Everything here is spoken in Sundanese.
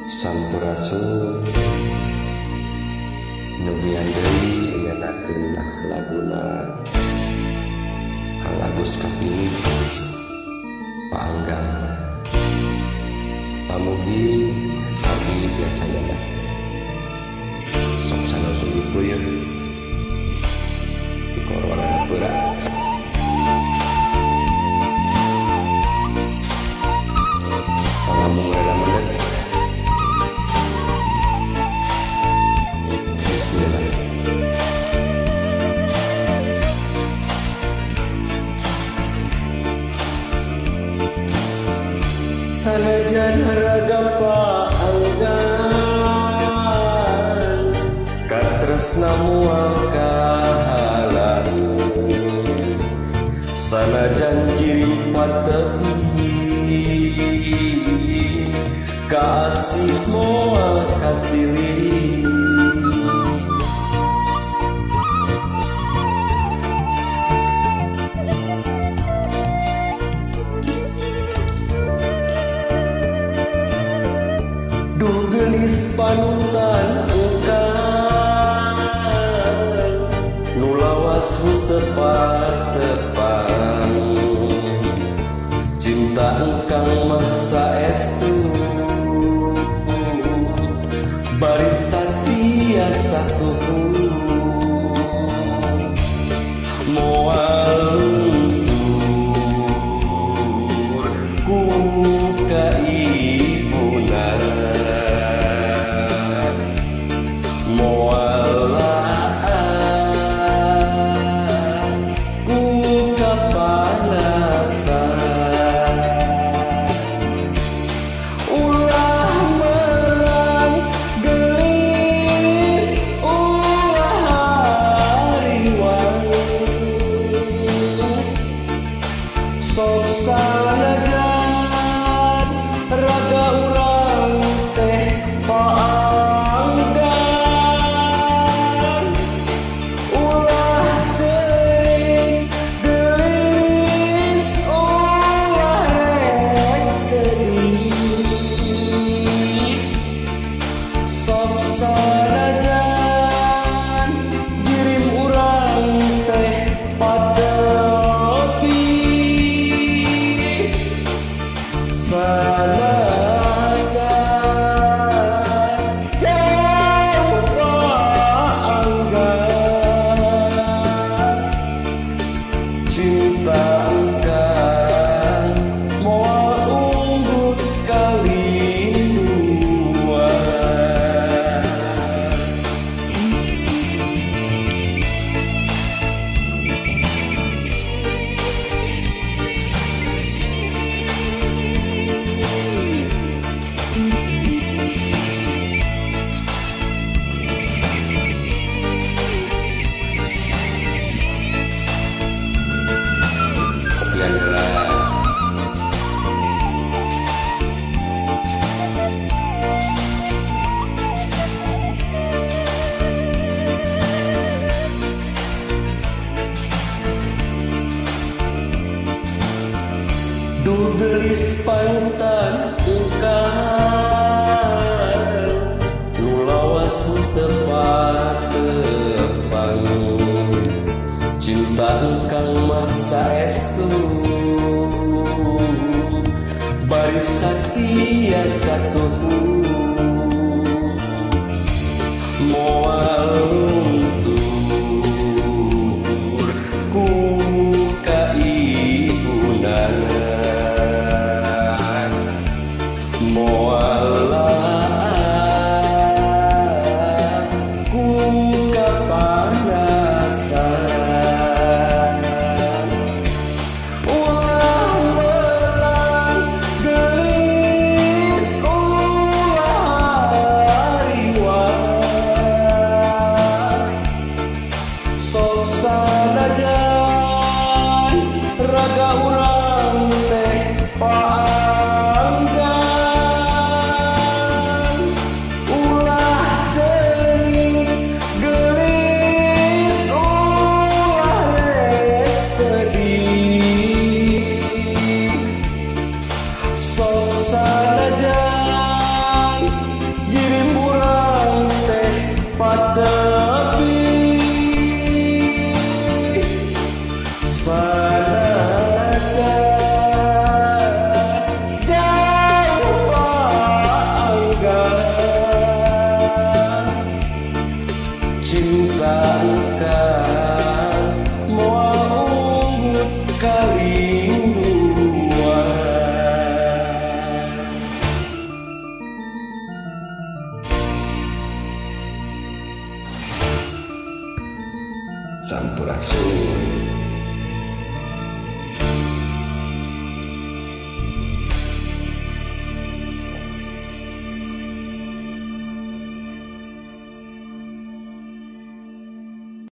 Sampurasun Nubian deui ngeunakeun laguna Kang Agus Kapinis Paanggang pamugi abdi biasa nyadak sok sanosu dipeuyeun ti korona peura pangamung rada mendet. Bismillah. Sanajan raga paanggan katresna moal kahalang, sanajan jirim patepi kasih moal kasilih. Duh gelis panutan engkang nu lawas tepat-tepan, cinta engkang mah saestu bari satia satuhun moal luntur ku kaibunan moal laas ku kapanasan ulah merang gelis ulah hariwang sok sanajan raga urang teh paanggan ulah teuing gelis ulah rek sedih sok sanajan jirim urang teh patepi sanajan jauh paanggan cinta engkang moal unggut kalinduan. Kopian heula. Duh gelis panutan engkang nu lawas tepat-tepan, cinta engkang mah saestu bari satia satuhun